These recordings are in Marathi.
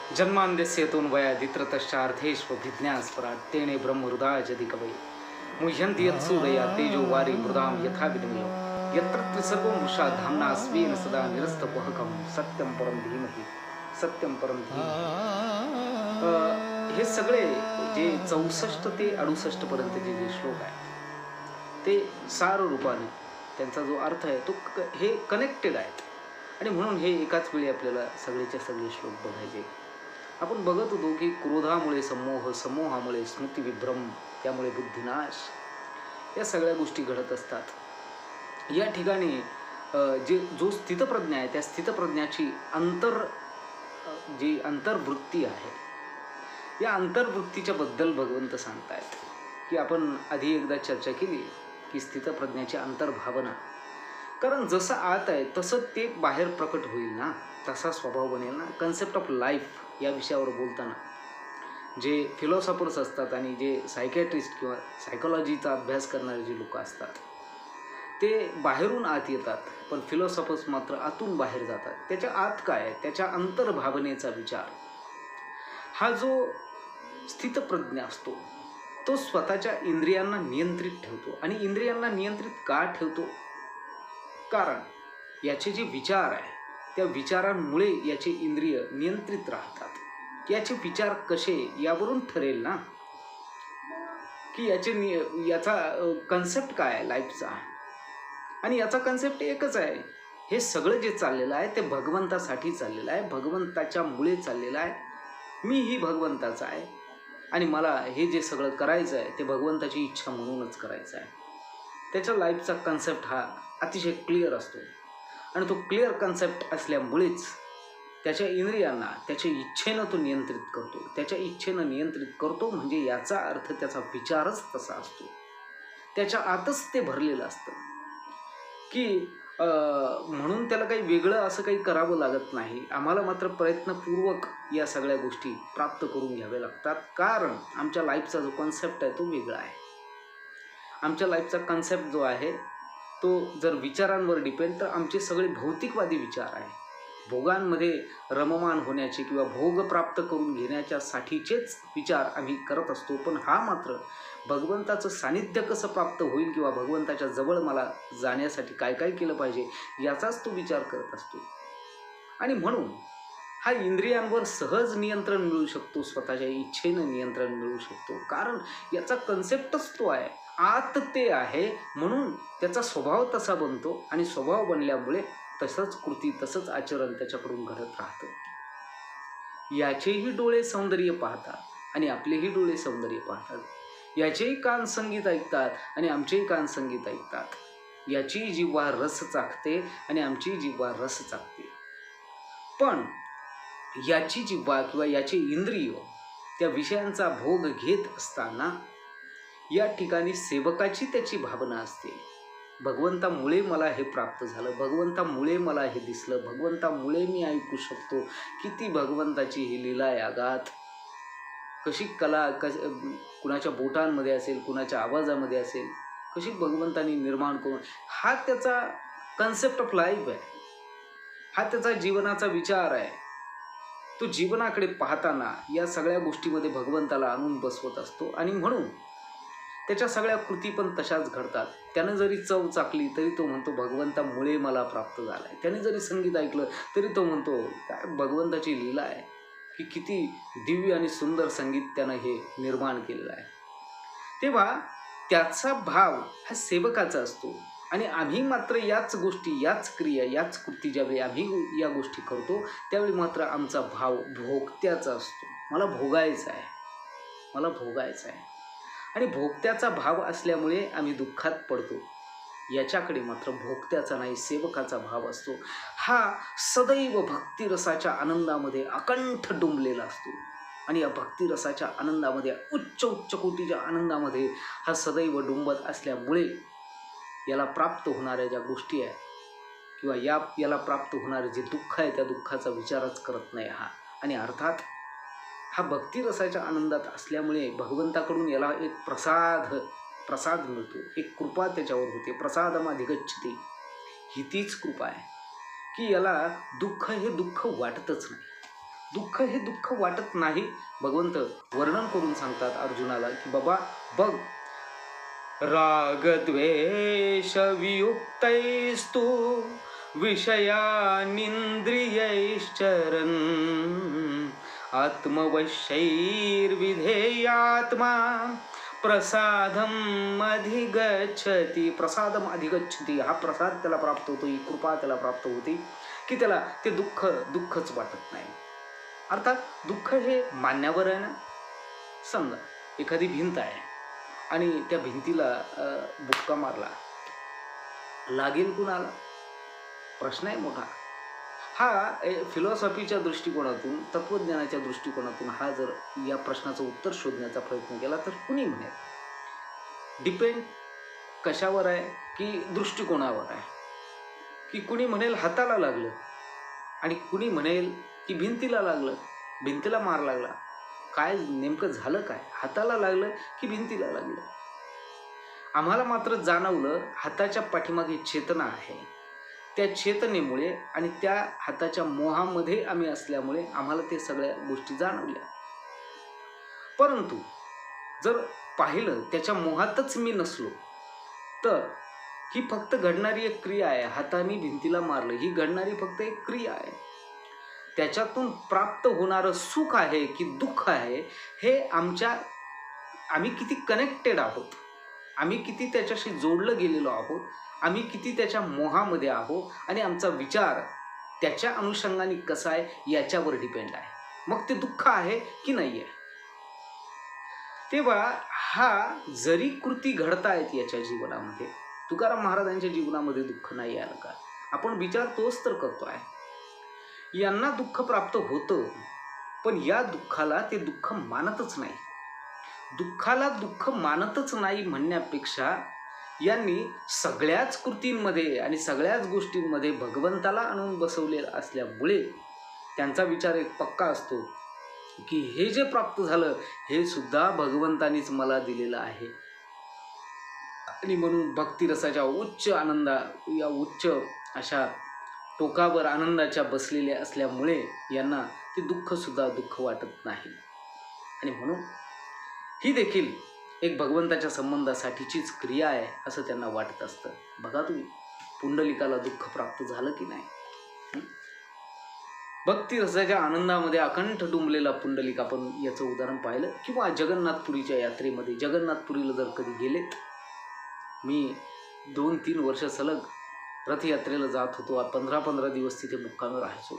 जन्मान्यस्येतून वयादित्रतश्चार्थेष्वभिज्ञास्पराट् तेने ब्रह्महृदायजदिकवै मुह्यन्ति यत्सूदया तेजो वारी मृदां यथा विनिमयो यत्र त्रिसर्गो मृषा धाम्ना स्वेन सदा निरस्तकुहकं सत्यं परं धीमहि सत्यं परं धीमहि। हे सगळे जे 64 ते 68 पर्यंतचे जे श्लोक आहेत ते सार रूपाने त्यांचा जो अर्थ आहे तो हे कनेक्टेड आहेत आणि म्हणून हे एकाच वेळी आपल्याला सगळेच्या सगळे श्लोक बघायचे। आपण बघत होतो की क्रोधामुळे समोह, समोहामुळे स्मृतिविभ्रम, त्यामुळे बुद्धिनाश, या सगळ्या गोष्टी घडत असतात। या ठिकाणी जो स्थितप्रज्ञा आहे त्या स्थितप्रज्ञाची जी अंतर्वृत्ती आहे, या अंतर्वृत्तीच्या बद्दल भगवंत सांगतायत की आपण आधी एकदा चर्चा केली की स्थितप्रज्ञाची अंतर्भावना, कारण जसं आत आहे तसं ते बाहेर प्रकट होईल ना, तसा स्वभाव बनेल ना। कन्सेप्ट ऑफ लाईफ या विषयावर बोलताना जे फिलॉसॉफर्स असतात आणि जे सायकॅट्रिस्ट किंवा सायकोलॉजीचा अभ्यास करणारे जे लोक असतात ते बाहेरून आत येतात, पण फिलॉसॉफर्स मात्र आतून बाहेर जातात। त्याच्या आत काय आहे, त्याच्या अंतर्भावनेचा विचार। हा जो स्थितप्रज्ञ असतो तो स्वतःच्या इंद्रियांना नियंत्रित ठेवतो। आणि इंद्रियांना नियंत्रित का ठेवतो? कारण याचे जे विचार आहे त्या विचारांमुळे याचे इंद्रिय नियंत्रित राहतात। याचे विचार कसे यावरून ठरेल ना की याचा कन्सेप्ट काय आहे लाईफचा। आणि याचा कन्सेप्ट एकच आहे, हे सगळं जे चाललेलं आहे ते भगवंतासाठी चाललेलं आहे, भगवंताच्या मुळे चाललेलं आहे। मीही भगवंताचा आहे आणि मला हे जे सगळं करायचं आहे ते भगवंताची इच्छा म्हणूनच करायचं आहे। त्याच्या लाईफचा कन्सेप्ट हा अतिशय क्लिअर असतो आणि तो क्लिअर कन्सेप्ट असल्यामुळेच त्याच्या इंद्रियांना त्याच्या इच्छेनं तो नियंत्रित करतो। त्याच्या इच्छेनं नियंत्रित करतो म्हणजे याचा अर्थ त्याचा विचारच तसा असतो, त्याच्या आतच ते भरलेलं असतं की म्हणून त्याला काही वेगळं असं काही करावं लागत नाही। आम्हाला मात्र प्रयत्नपूर्वक या सगळ्या गोष्टी प्राप्त करून घ्याव्या लागतात, कारण आमच्या लाईफचा जो कन्सेप्ट आहे तो वेगळा आहे। आमच्या लाईफचा कन्सेप्ट जो आहे तो जर विचारांवर डिपेंड, तर आमचे सगळे भौतिकवादी विचार आहे, भोगांमध्ये रममान होण्याचे किंवा भोग प्राप्त करून घेण्याच्यासाठीचेच विचार आम्ही करत असतो। पण हा मात्र भगवंताचं सानिध्य कसं प्राप्त होईल किंवा भगवंताच्या जवळ मला जाण्यासाठी काय काय केलं पाहिजे याचाच तो विचार करत असतो। आणि म्हणून हा इंद्रियांवर सहज नियंत्रण मिळू शकतो, स्वतःच्या इच्छेनं नियंत्रण मिळू शकतो, कारण याचा कन्सेप्टच तो आहे, आत ते आहे, म्हणून त्याचा स्वभाव तसा बनतो आणि स्वभाव बनल्यामुळे तसंच कृती तसंच आचरण त्याच्याकडून घडत राहतं। याचेही डोळे सौंदर्य पाहतात आणि आपलेही डोळे सौंदर्य पाहतात, याचेही कान संगीत ऐकतात आणि आमचेही कान संगीत ऐकतात, याची जिव्हा रस चाखते आणि आमची जिव्हा रस चाखते। पण याची जिव्हा किंवा याचे इंद्रिय त्या विषयांचा भोग घेत असताना या ठिकाणी सेवकाची त्याची भावना असते, भगवंतामुळे मला हे प्राप्त झालं, भगवंतामुळे मला हे दिसलं, भगवंतामुळे मी ऐकू शकतो। किती भगवंताची ही लीला आहे अगाध, कशी कला कुणाच्या बोटांमध्ये असेल, कुणाच्या आवाजामध्ये असेल, कशी भगवंतांनी निर्माण करून, हा त्याचा कन्सेप्ट ऑफ लाईफ आहे, हा त्याचा जीवनाचा विचार आहे। तो जीवनाकडे पाहताना या सगळ्या गोष्टीमध्ये भगवंताला आणून बसवत असतो आणि म्हणून त्याच्या सगळ्या कृती पण तशाच घडतात। त्यानं जरी चव चाकली तरी तो म्हणतो भगवंतामुळे मला प्राप्त झालं आहे, त्याने जरी संगीत ऐकलं तरी तो म्हणतो काय भगवंताची लीला आहे की किती दिव्य आणि सुंदर संगीत त्यानं हे निर्माण केलेलं आहे। तेव्हा त्याचा भाव हा सेवकाचा असतो आणि आम्ही मात्र याच गोष्टी, याच क्रिया, याच कृती ज्यावेळी आम्ही या गोष्टी करतो त्यावेळी मात्र आमचा भाव भोगत्याचा असतो, मला भोगायचं आहे, मला भोगायचं आहे। आणि भोगत्याचा भाव असल्यामुळे आम्ही दुःखात पडतो, याच्याकडे मात्र भोगत्याचा नाही सेवकाचा भाव असतो। हा सदैव भक्तिरसाच्या आनंदामध्ये अकंठ डुंबलेला असतो आणि या भक्तिरसाच्या आनंदामध्ये उच्च उच्च कोटीच्या आनंदामध्ये हा सदैव डुंबत असल्यामुळे याला प्राप्त होणाऱ्या ज्या गोष्टी आहेत किंवा याला प्राप्त होणारे जे दुःख आहे त्या दुःखाचा विचारच करत नाही हा। आणि अर्थात हा भक्तिरसाच्या आनंदात असल्यामुळे भगवंताकडून याला एक प्रसाद मिळतो, एक कृपा त्याच्यावर होते, प्रसादमाधिगच्छति, ही तीच कृपा आहे की याला दुःख हे दुःख वाटतच नाही। दुःख हे दुःख वाटत नाही. भगवंत वर्णन करून सांगतात अर्जुनाला की बाबा बघ, रागद्वेष वियुक्तैस्तु विषयानिंद्रियैश्चरन् आत्मवश्यैर्विधेयात्मा प्रसादम अधिगच्छति. प्रसादम अधिगच्छति, हा प्रसाद त्याला प्राप्त होतो, ही कृपा त्याला प्राप्त होती की त्याला ते दुःखच वाटत नाही. अर्थात दुःख हे मान्यावर आहे ना. समजा एखादी भिंत आहे आणि त्या भिंतीला बुक्का मारला, लागेल कुणाला? प्रश्न आहे मोठा. हा फिलॉसॉफीच्या दृष्टिकोनातून, तत्वज्ञानाच्या दृष्टिकोनातून हा जर या प्रश्नाचं उत्तर शोधण्याचा प्रयत्न केला तर कुणी म्हणेल, डिपेंड कशावर आहे की दृष्टिकोनावर आहे. की कुणी म्हणेल हाताला लागलं आणि कुणी म्हणेल की भिंतीला लागलं, भिंतीला मार लागला. काय नेमकं झालं काय? हाताला लागलं की भिंतीला लागलं? आम्हाला मात्र जाणवलं हाताच्या पाठीमागे चेतना आहे. त्या चेतनेमुळे आणि त्या हाताच्या मोहामध्ये आम्ही असल्यामुळे आम्हाला ते सगळ्या गोष्टी जाणवल्या. परंतु जर पाहिलं त्याच्या मोहातच मी नसलो तर ही फक्त घडणारी एक क्रिया आहे. हाताने भिंतीला मारलं ही घडणारी फक्त एक क्रिया आहे. त्याच्यातून प्राप्त होणारं सुख आहे की दुःख आहे हे आम्ही किती कनेक्टेड आहोत, आम्ही किती त्याच्याशी जोडलं गेलेलो आहोत, आम्ही किती त्याच्या मोहामध्ये आहोत आणि आमचा विचार त्याच्या अनुषंगाने कसा आहे याच्यावर डिपेंड आहे. मग ते दुःख आहे की नाही आहे. तेव्हा हा जरी कृती घडतायत याच्या जीवनामध्ये, तुकाराम महाराजांच्या जीवनामध्ये दुःख नाही आलं का? आपण विचार तोच तर करतोय. यांना दुःख प्राप्त होतं पण या दुःखाला ते दुःख मानतच नाही. दुःखाला दुःख मानतच नाही म्हणण्यापेक्षा यांनी सगळ्याच कृतींमध्ये आणि सगळ्याच गोष्टींमध्ये भगवंताला आणून बसवलेलं असल्यामुळे त्यांचा विचार एक पक्का असतो की हे जे प्राप्त झालं हे सुद्धा भगवंतानीच मला दिलेलं आहे. आणि म्हणून भक्तिरसाच्या उच्च आनंदा, या उच्च अशा टोकावर आनंदाच्या बसलेले असल्यामुळे यांना ते दुःख सुद्धा दुःख वाटत नाही. आणि म्हणून ही देखील एक भगवंताच्या संबंधासाठीचीच क्रिया आहे असं त्यांना वाटत असतं. बघा तुम्ही पुंडलिकाला दुःख प्राप्त झालं की नाही? भक्तिरसाच्या आनंदामध्ये अकंठ डुंबलेला पुंडलिक, आपण याचं उदाहरण पाहिलं. किंवा जगन्नाथपुरीच्या यात्रेमध्ये, जगन्नाथपुरीला जर कधी गेलेत, मी 2-3 वर्ष सलग रथयात्रेला जात होतो. 15-15 दिवस तिथे मुक्कामी राहायचो.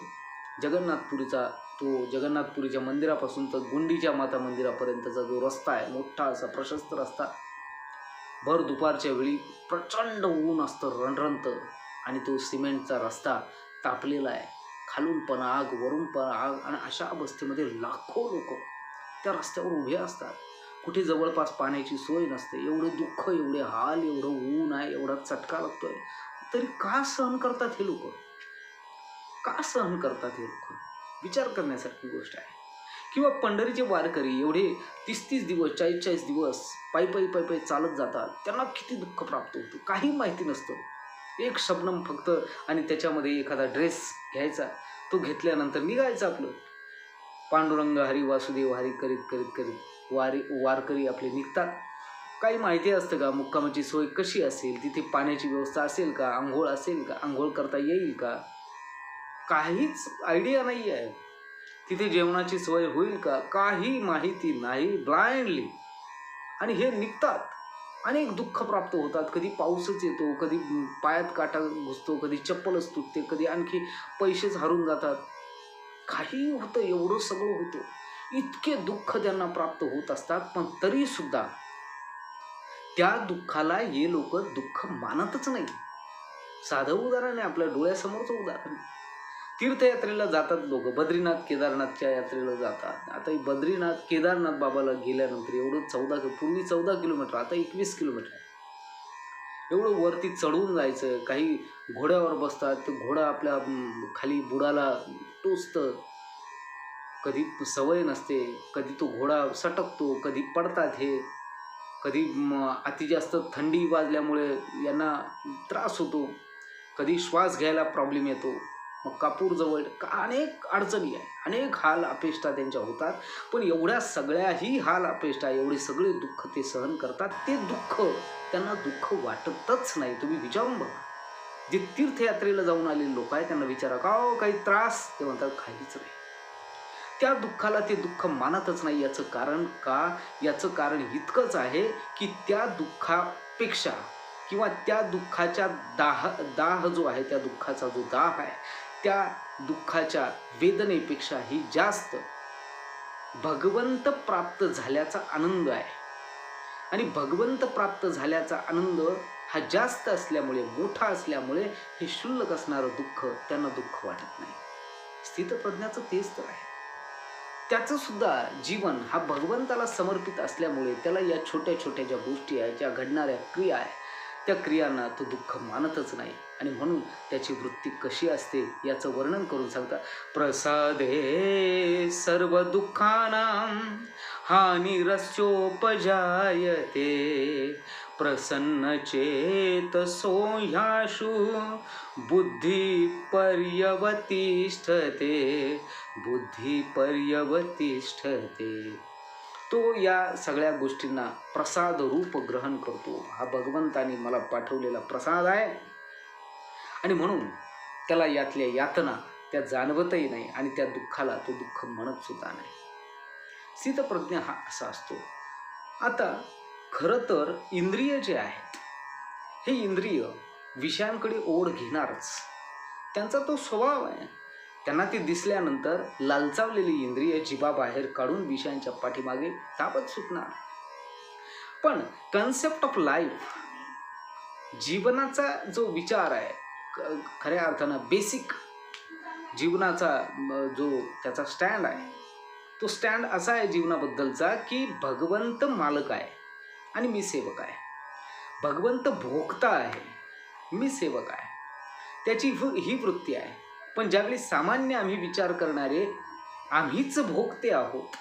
जगन्नाथपुरीच्या मंदिरापासून तर गुंडीच्या माता मंदिरापर्यंतचा जो रस्ता आहे, मोठा असा प्रशस्त रस्ता, भर दुपारच्या वेळी प्रचंड ऊन असतं, रणरणत, आणि तो सिमेंटचा रस्ता तापलेला आहे. खालून पण आग, वरून पण आग, आणि अशा अवस्थेमध्ये लाखो लोक त्या रस्त्यावर उभे असतात. कुठे जवळपास पाण्याची सोय नसते. एवढं दुःख, एवढे हाल, एवढं ऊन आहे, एवढा चटका लागतोय, तरी का सहन करतात हे लोक? का सहन करतात हे लोक? विचार करण्यासारखी गोष्ट आहे. किंवा पंढरीचे वारकरी एवढे 30-30 दिवस, 40-40 दिवस पायी चालत जातात. त्यांना किती दुःख प्राप्त होतं काही माहिती नसतं. एक शबनम फक्त, आणि त्याच्यामध्ये एखादा ड्रेस घ्यायचा, तो घेतल्यानंतर निघायचं आपलं. पांडुरंग हरी वासुदेव हरी करीत करीत करीत वारकरी आपले निघतात. काही माहिती असतं का मुक्कामाची सोय कशी असेल, तिथे पाण्याची व्यवस्था असेल का, आंघोळ असेल का, आंघोळ करता येईल का, काहीच आयडिया नाही आहे. तिथे जेवणाची सोय होईल का, काही माहिती नाही, ब्लाइंडली. आणि हे निघतात. अनेक दुःख प्राप्त होतात. कधी पाऊसच येतो, कधी पायात काटा घुसतो, कधी चप्पलच तुटते, कधी आणखी पैसेच हरून जातात. काही होतं, एवढं सगळं होतं. इतके दुःख त्यांना प्राप्त होत असतात, पण तरी सुद्धा त्या दुःखाला हे लोक दुःख मानतच नाही. साधं उदाहरण आहे, आपल्या डोळ्यासमोरचं उदाहरण. तीर्थयात्रेला जातात लोक, बद्रीनाथ केदारनाथच्या यात्रेला जातात. आता बद्रीनाथ केदारनाथ बाबाला गेल्यानंतर एवढं पूर्वी 14 किलोमीटर, आता 21 किलोमीटर आहे. एवढं वरती चढून जायचं. काही घोड्यावर बसतात, ते घोडा आपल्या खाली बुडाला टोचतं. कधी सवय नसते, कधी तो घोडा सटकतो, कधी पडतात हे, कधी अति जास्त थंडी वाजल्यामुळे यांना त्रास होतो, कधी श्वास घ्यायला प्रॉब्लेम येतो. मग कापूर जवळ अनेक अडचणी आहे, अनेक हाल अपेष्टा त्यांच्या होतात. पण एवढ्या सगळ्याही हाल अपेष्टा, एवढे सगळे दुःख ते सहन करतात. ते दुःख त्यांना दुःख वाटतच नाही. तुम्ही विचारून बघा, जे तीर्थयात्रेला जाऊन आलेले लोक आहेत त्यांना विचारा, का हो काही त्रास? ते म्हणतात काहीच नाही. त्या दुःखाला ते दुःख मानतच नाही. याचं कारण का? याचं कारण इतकंच आहे की त्या दुःखापेक्षा किंवा त्या दुःखाच्या दाह जो आहे, त्या दुःखाचा जो दाह आहे, त्या दुःखाच्या वेदनेपेक्षाही जास्त भगवंत प्राप्त झाल्याचा आनंद आहे. आणि भगवंत प्राप्त झाल्याचा आनंद हा जास्त असल्यामुळे, मोठा असल्यामुळे हे क्षुल्लक असणारं दुःख त्यांना दुःख वाटत नाही. स्थितप्रज्ञाचं तेच तर आहे. त्याचं सुद्धा जीवन हा भगवंताला समर्पित असल्यामुळे त्याला या छोट्या छोट्या ज्या गोष्टी आहेत, ज्या घडणाऱ्या क्रिया आहे, त्या क्रियांना तो दुःख मानतच नाही. आणि म्हणून त्याची वृत्ती कशी असते याचं वर्णन करून सांगतात. प्रसादे सर्व दुःखानां हानिरस्योपजायते प्रसन्न चेतसो ह्याशु बुद्धी पर्यवतिष्ठते बुद्धी पर्यवतिष्ठते. तो या सगळ्या गोष्टींना प्रसाद रूप ग्रहण करतो. हा भगवंताने मला पाठवलेला प्रसाद आहे. आणि म्हणून त्याला यातल्या यातना त्या जाणवतही नाही आणि त्या दुःखाला तो दुःख म्हणत सुद्धा नाही. स्थितप्रज्ञ हा असा असतो. आता खरं तर इंद्रिय जे आहेत, हे इंद्रिय विषयांकडे ओढ घेणारच. त्यांचा तो स्वभाव आहे. त्यांना ते दिसल्यानंतर लालचावलेली इंद्रिय जिभाबाहेर काढून विषयांच्या पाठीमागे ताबत सुटणार. पण कन्सेप्ट ऑफ लाईफ, जीवनाचा जो विचार आहे, खऱ्या अर्थानं बेसिक जीवनाचा जो त्याचा स्टँड आहे, तो स्टँड असा आहे जीवनाबद्दलचा की भगवंत मालक आहे आणि मी सेवक आहे. भगवंत भोगता आहे, मी सेवक आहे. त्याची ही वृत्ती आहे. पण ज्यावेळी सामान्य आम्ही विचार करणारे आम्हीच भोगते आहोत,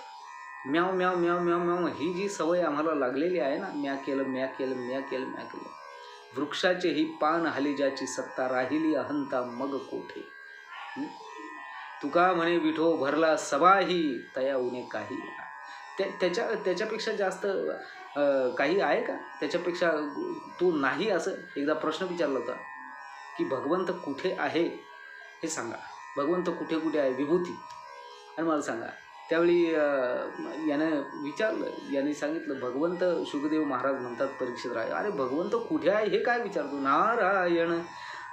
म्याव म्याव म्याव म्याव म्याव ही जी सवय आम्हाला लागलेली आहे ना, म्या केलं म्या केलं म्या केलं म्या केलं. वृक्षाचे ही पान हले ज्याची सत्ता, राहिली अहंता मग कोठे. तुका म्हणे विठो भरला सभाही, तया उणे काही. त्याच्यापेक्षा जास्त काही आहे का? त्याच्यापेक्षा तो नाही असं एकदा प्रश्न विचारला होता की भगवंत कुठे आहे हे सांगा. भगवंत कुठे कुठे आहे विभूती आणि मला सांगा. त्यावेळी यानं विचारलं, याने सांगितलं भगवंत. शुकदेव महाराज म्हणतात परीक्षित राय, अरे भगवंत कुठे आहे हे काय विचारतो? नारायण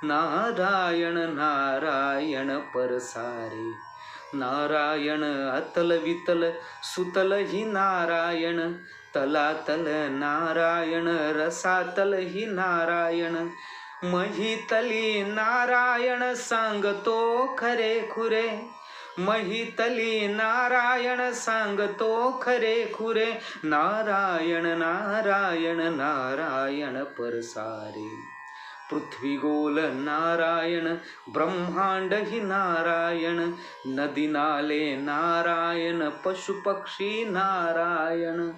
नारायण नारायण परसारे, नारायण अतल वितल सुतल ही नारायण, तलातल नारायण रसातल ही नारायण, महितली नारायण सांगतो खरे खुरे, महितली नारायण सांगतो खरे खुरे, नारायण नारायण नारायण परसारे, पृथ्वी गोल नारायण ब्रह्मांड ही नारायण, नदी नाले नारायण पशुपक्षी नारायण,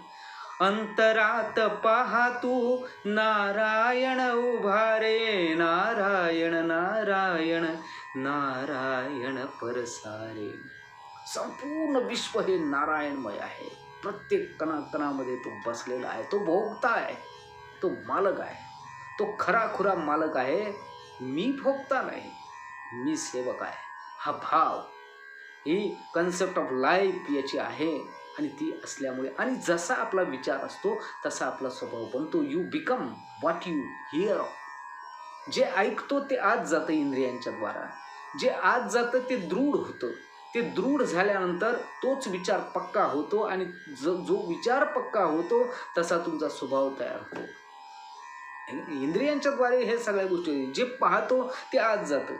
अंतरात पहा तू नारायण उभारे, नारायण नारायण नारायण परसारे. संपूर्ण विश्व हे नारायणमय आहे. प्रत्येक कणाकणामध्ये तो बसलेला आहे. तो भोगता आहे, तो मालक आहे, तो खराखुरा मालक आहे. मी भोगता नाही, मी सेवक आहे. हा भाव, ही कन्सेप्ट ऑफ लाईफ याची आहे. आणि ती असल्यामुळे आणि जसा आपला विचार असतो तसा आपला स्वभाव बनतो. You become what you here of. जे ऐकतो ते आज जातं इंद्रियांच्या द्वारा. जे आज जातं ते दृढ होतं. ते दृढ झाल्यानंतर तोच विचार पक्का होतो आणि जो विचार पक्का होतो तसा तुमचा स्वभाव तयार होतो. इंद्रियांच्या द्वारे हे सगळ्या गोष्टी, जे पाहतो ते आज जातं,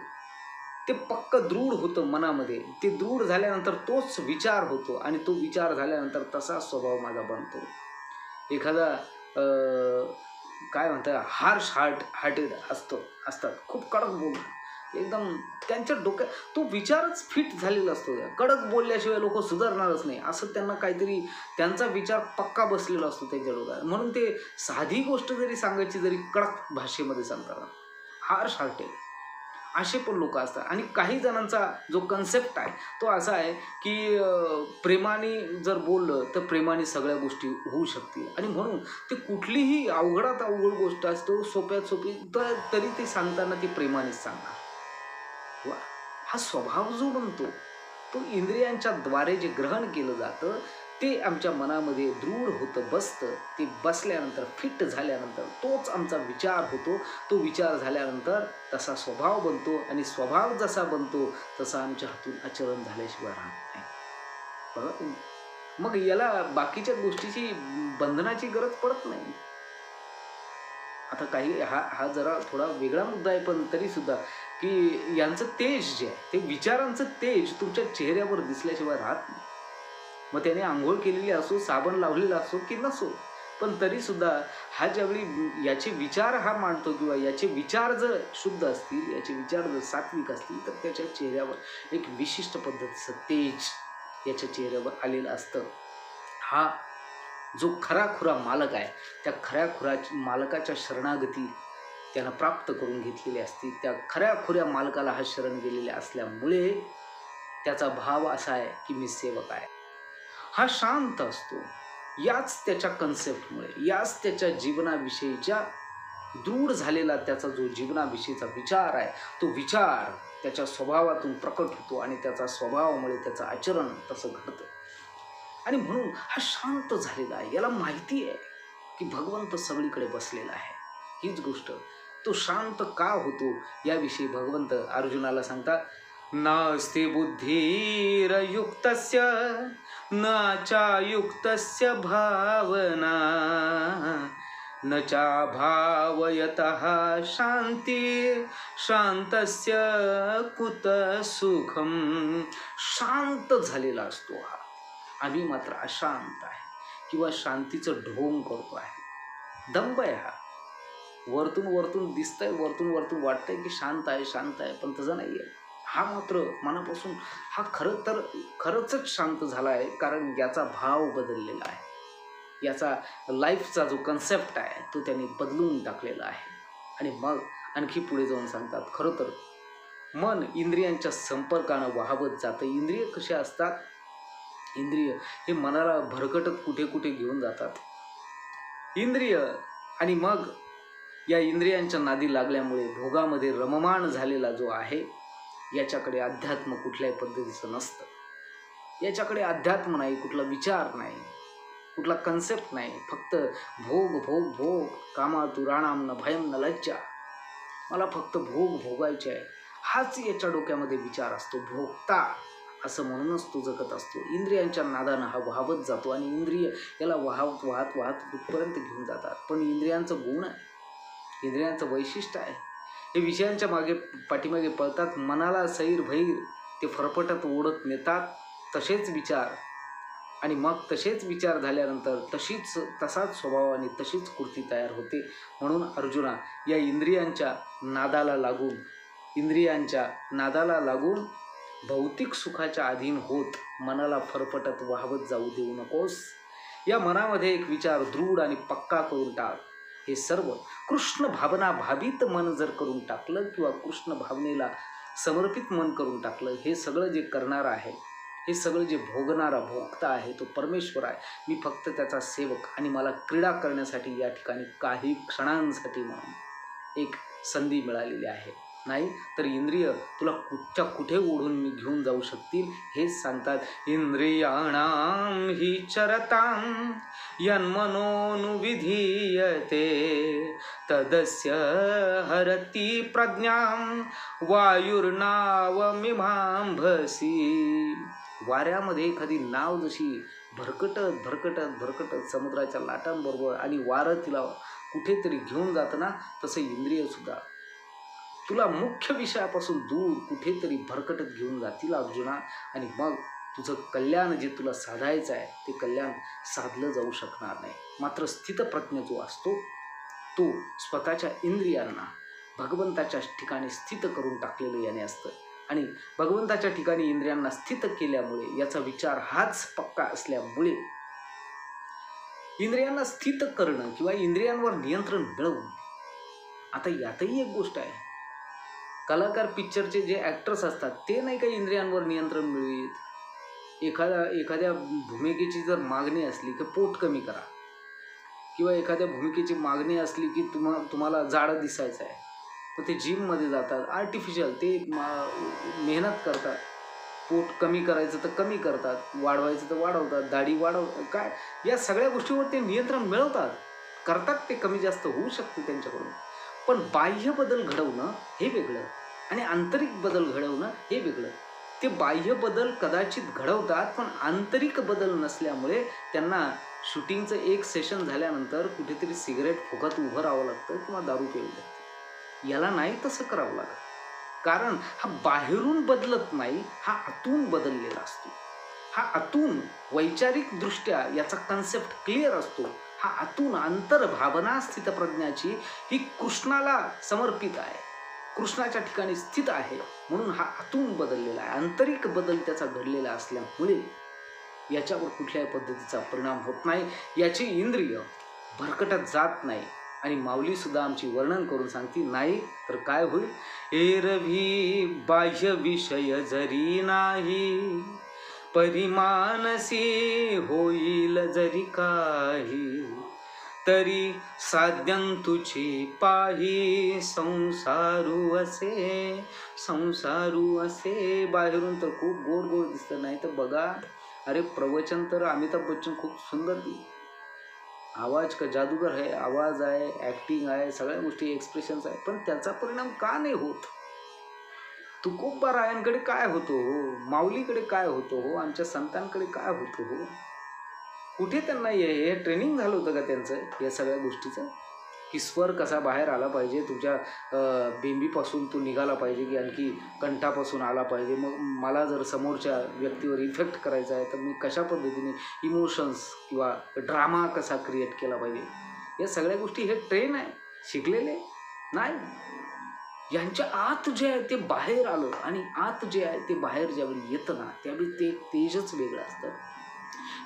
ते पक्क दृढ होतं मनामध्ये. ते दृढ झाल्यानंतर तोच विचार होतो आणि तो विचार झाल्यानंतर तसा स्वभाव माझा बनतो. एखादा काय म्हणतात हार्श हार्टेड असतात, खूप कडक बोल, एकदम त्यांच्या डोक्यात तो विचारच फिट झालेला असतो. कडक बोलल्याशिवाय लोक सुधारणारच नाही असं त्यांना काहीतरी त्यांचा विचार पक्का बसलेला असतो त्यांच्या डोक्यात. म्हणून ते साधी गोष्ट जरी सांगायची जरी कडक भाषेमध्ये सांगतात, हार्श हार्टेड. असे पण लोक असतात. आणि काही जणांचा जो कन्सेप्ट आहे तो असा आहे की प्रेमाने जर बोललं तर प्रेमाने सगळ्या गोष्टी होऊ शकतील, आणि म्हणून ते कुठलीही अवघडात अवघड गोष्ट असतो सोप्यात सोपी तरी ते सांगताना ती प्रेमानेच सांगणार. वा, हा स्वभाव जो बनतो तो इंद्रियांच्या द्वारे जे ग्रहण केलं जातं ते आमच्या मनामध्ये दृढ होतं, बसतं. ते बसल्यानंतर फिट झाल्यानंतर तोच आमचा विचार होतो. तो विचार झाल्यानंतर तसा स्वभाव बनतो, आणि स्वभाव जसा बनतो तसा आमच्या हातून आचरण झाल्याशिवाय राहत नाही. बघा तुम्ही, मग याला बाकीच्या गोष्टीची बंधनाची गरज पडत नाही. आता काही हा हा जरा थोडा वेगळा मुद्दा आहे, पण तरी सुद्धा की यांचं तेज जे आहे ते विचारांचं तेज तुमच्या चेहऱ्यावर दिसल्याशिवाय राहत नाही. मग त्याने आंघोळ केलेली असो, साबण लावलेला असो की नसो, पण तरी सुद्धा हा ज्यावेळी याचे विचार हा मांडतो किंवा याचे विचार जर शुद्ध असतील, याचे विचार जर सात्विक असतील, तर त्याच्या चेहऱ्यावर एक विशिष्ट पद्धतीचं तेज याच्या चेहऱ्यावर आलेलं असतं. हा जो खराखुरा मालक आहे त्या खऱ्याखुरा मालकाच्या शरणागती त्यानं प्राप्त करून घेतलेली असती. त्या खऱ्याखुऱ्या मालकाला हा शरण गेलेले असल्यामुळे त्याचा भाव असा आहे की मी सेवक आहे. हा शांत असतो. याच त्याच्या कन्सेप्टमुळे, याच त्याच्या जीवनाविषयीच्या दृढ झालेला त्याचा जो जीवनाविषयीचा विचार आहे तो विचार त्याच्या स्वभावातून प्रकट होतो, आणि त्याचा स्वभावामुळे त्याचं आचरण तसं घडतं. आणि म्हणून हा शांत झालेला आहे. याला माहिती आहे की भगवंत सगळीकडे बसलेला आहे. हीच गोष्ट, तो शांत का होतो याविषयी भगवंत अर्जुनाला सांगतात, नास्ति बुद्धिरयुक्तस्य न चायुक्तस्य भावना न चाभावयतः शांती शांतस्य कुत सुखम. शांत झालेला असतो हा. आम्ही मात्र अशांत आहे किंवा शांतीचं ढोंग करतो आहे. दंभ आहे हा. वरतून वरतून दिसतंय, वरतून वरतून वाटतंय की शांत आहे शांत आहे, पण तसं नाही आहे. हा मात्र मनापासून हा खरंच शांत झाला आहे, कारण याचा भाव बदललेला आहे. याचा लाईफचा जो कन्सेप्ट आहे तो त्यांनी बदलून टाकलेला आहे. आणि मग आणखी पुढे जाऊन सांगतात, खरं तर मन इंद्रियांच्या संपर्कानं वाहवत जातं. इंद्रिय कसे असतात, इंद्रिय हे मनाला भरकटत कुठे कुठे घेऊन जातात. इंद्रिय आणि मग या इंद्रियांच्या नादी लागल्यामुळे भोगामध्ये रममाण झालेला जो आहे याच्याकडे अध्यात्म कुठल्याही पद्धतीचं नसतं. याच्याकडे अध्यात्म नाही, कुठला विचार नाही, कुठला कन्सेप्ट नाही. फक्त भोग भोग भोग. कामातुराणाम न भयम न लज्जा. मला फक्त भोग भोगायचे आहे, हाच याच्या डोक्यामध्ये विचार असतो. भोगता असं म्हणूनच तो जगत असतो. इंद्रियांच्या नादानं हा वाहवत जातो, आणि इंद्रिय याला वाहत वाहत वाहत कुठपर्यंत घेऊन जातात. पण इंद्रियांचं गुण आहे, इंद्रियांचं वैशिष्ट्य आहे. हे विषयांच्या मागे पाठीमागे पळतात. मनाला सैर भैर ते फरफटत ओढत नेतात तसेच विचार, आणि मग तसेच विचार झाल्यानंतर तसाच स्वभाव आणि तशीच कृती तयार होते. म्हणून अर्जुना, या इंद्रियांच्या नादाला लागून भौतिक सुखाच्या अधीन होत मनाला फरफटत वाहवत जाऊ देऊ नकोस. या मनामध्ये एक विचार दृढ आणि पक्का करून टाक. हे सर्व कृष्ण भावना भावित मन जर करून टाकलं, किंवा कृष्ण भावनेला समर्पित मन करून टाकलं, हे सगळं जे करणारं आहे, हे सगळं जे भोगणारा भोगता आहे तो परमेश्वर आहे. मी फक्त त्याचा सेवक, आणि मला क्रीडा करण्यासाठी या ठिकाणी काही क्षणांसाठी म्हणून एक संधी मिळालेली आहे. नाही तर इंद्रिय तुला कुठे ओढून मी घेऊन जाऊ शकतील, हेच सांगतात. इंद्रियाणाम हि चरताम यन्मनोनुविधीयते तदस्य हरति प्रज्ञाम वायुर्नावमिमांभसी. वाऱ्यामध्ये एखादी नाव जशी भरकटत भरकटत भरकटत समुद्राच्या लाटांबरोबर आणि वारं तिला कुठेतरी घेऊन जातं ना, तसं इंद्रिय सुद्धा तुला मुख्य विषयापासून दूर कुठेतरी भरकटत घेऊन जातील अर्जुना. आणि मग तुझं कल्याण जे तुला साधायचं आहे ते कल्याण साधलं जाऊ शकणार नाही. मात्र स्थितप्रज्ञ जो असतो तो स्वतःच्या इंद्रियांना भगवंताच्या ठिकाणी स्थित करून टाकलेलं याने असतं. आणि भगवंताच्या ठिकाणी इंद्रियांना स्थित केल्यामुळे, याचा विचार हाच पक्का असल्यामुळे, इंद्रियांना स्थित करणं किंवा इंद्रियांवर नियंत्रण मिळवून. आता यातही एक गोष्ट आहे, कलाकार पिक्चरचे जे ॲक्टर्स असतात ते नाही काही इंद्रियांवर नियंत्रण मिळवीत. एखाद्या भूमिकेची जर मागणी असली की पोट कमी करा, किंवा एखाद्या भूमिकेची मागणी असली की तुम्हाला जाडं दिसायचं आहे, तर ते जिममध्ये जातात, आर्टिफिशियल ते मेहनत करतात. पोट कमी करायचं तर कमी करतात, वाढवायचं तर वाढवतात, दाढी काय या सगळ्या गोष्टीवर ते नियंत्रण मिळवतात, करतात. ते कमी जास्त होऊ शकते त्यांच्याकडून. पण बाह्य बदल घडवणं हे वेगळं आणि आंतरिक बदल घडवणं हे वेगळं. ते बाह्य बदल कदाचित घडवतात, पण आंतरिक बदल नसल्यामुळे त्यांना शूटिंगचं एक सेशन झाल्यानंतर कुठेतरी सिगरेट फुकत उभं राहावं लागतं किंवा दारू प्यावी लागते. याला नाही तसं करावं लागतं, कारण हा बाहेरून बदलत नाही, हा आतून बदललेला असतो. हा आतून वैचारिकदृष्ट्या याचा कन्सेप्ट क्लिअर असतो. हा आतून अंतर्भावना स्थितप्रज्ञाची ही कृष्णाला समर्पित आहे, कृष्णाच्या ठिकाणी स्थित आहे, म्हणून हा आतून बदललेला आहे. आंतरिक बदल त्याचा घडलेला असल्यामुळे याच्यावर कुठल्याही पद्धतीचा परिणाम होत नाही, याची इंद्रिय भरकटत जात नाही. आणि माऊली सुद्धा आमची वर्णन करून सांगती, नाही तर काय होईल. एरवी बाह्य विषय जरी नाही, परिमानसी होईल जरी काही, तरी साध्यंतुची पाही संसारू असे. बाहेरून तर खूप गोड गोड दिसतं, नाही तर बघा, अरे प्रवचन तर अमिताभ बच्चन खूप सुंदर दी, आवाज का जादूगर आहे, आवाज आहे, ॲक्टिंग आहे, सगळ्या गोष्टी एक्सप्रेशन्स आहे, पण त्याचा परिणाम का नाही होत. तुकोबारायांकडे काय होतो हो, माऊलीकडे काय होतो हो, आमच्या संतांकडे काय होतो हो. कुठे त्यांना हे ट्रेनिंग झालं होतं का त्यांचं या सगळ्या गोष्टीचं, की स्वर कसा बाहेर आला पाहिजे, तुझ्या बेंबीपासून तो निघाला पाहिजे की आणखी कंठापासून आला पाहिजे, मग मला जर समोरच्या व्यक्तीवर इफेक्ट करायचा आहे तर मी कशा पद्धतीने इमोशन्स किंवा ड्रामा कसा क्रिएट केला पाहिजे, या सगळ्या गोष्टी हे ट्रेन आहे, शिकलेले नाही. यांच्या आत जे आहे ते बाहेर आलं, आणि आत जे आहे ते बाहेर ज्यावेळी येतं ना, त्यावेळी ते तेजच वेगळं असतं.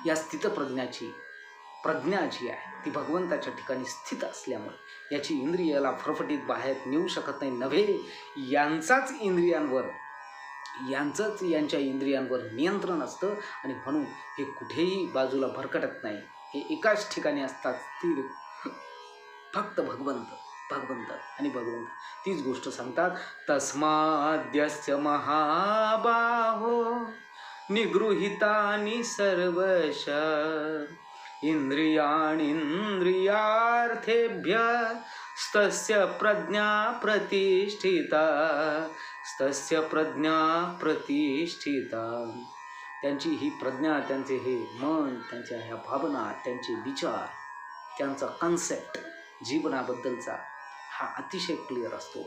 या स्थितप्रज्ञाची प्रज्ञा जी आहे ती भगवंताच्या ठिकाणी स्थित असल्यामुळे याची इंद्रियाला फरफटीत बाहेर नेऊ शकत नाही. नव्हे, यांच्या इंद्रियांवर नियंत्रण असतं, आणि म्हणून हे कुठेही बाजूला भरकटत नाही, हे एकाच ठिकाणी असतात स्थिर. फक्त भगवंत आणि भगवंत. तीच गोष्ट सांगतात, तस्माद्यस्य महाबाहो निगृहीतानि सर्वश इंद्रियार्थेभ्यः स्तस्य प्रज्ञा प्रतिष्ठिता. त्यांची ही प्रज्ञा, त्यांचे हे मन, त्यांच्या ह्या भावना, त्यांचे विचार, त्यांचा कन्सेप्ट जीवनाबद्दलचा हा अतिशय क्लिअर असतो.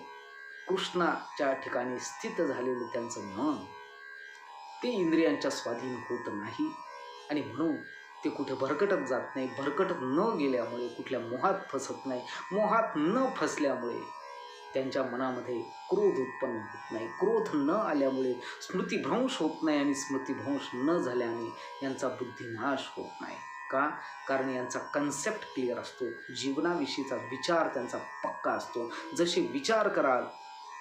कृष्णाच्या ठिकाणी स्थित झालेलं त्यांचं मन ते इंद्रियांच्या स्वाधीन होत नाही, आणि म्हणून ते कुठे भरकटत जात नाही. भरकटत न गेल्यामुळे कुठल्या मोहात फसत नाही. मोहात न फसल्यामुळे त्यांच्या मनामध्ये क्रोध उत्पन्न होत नाही. क्रोध न आल्यामुळे स्मृतिभ्रंश होत नाही, आणि स्मृतिभ्रंश न झाल्याने यांचा बुद्धिनाश होत नाही. का? कारण यांचा कन्सेप्ट क्लिअर असतो, जीवनाविषयीचा विचार त्यांचा पक्का असतो. जसे विचार कराल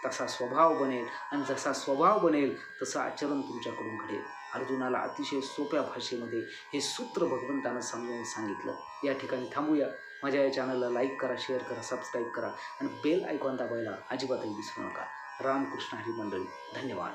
तसा स्वभाव बनेल, आणि जसा स्वभाव बनेल तसं आचरण तुमच्याकडून घडेल. अर्जुनाला अतिशय सोप्या भाषेमध्ये हे सूत्र भगवंतानं समजावून सांगितलं. या ठिकाणी थांबूया. माझ्या या चॅनलला लाईक करा, शेअर करा, सबस्क्राईब करा, आणि बेल आयकॉन दाबायला अजिबातही विसरू नका. रामकृष्ण हरी मंडळी, धन्यवाद.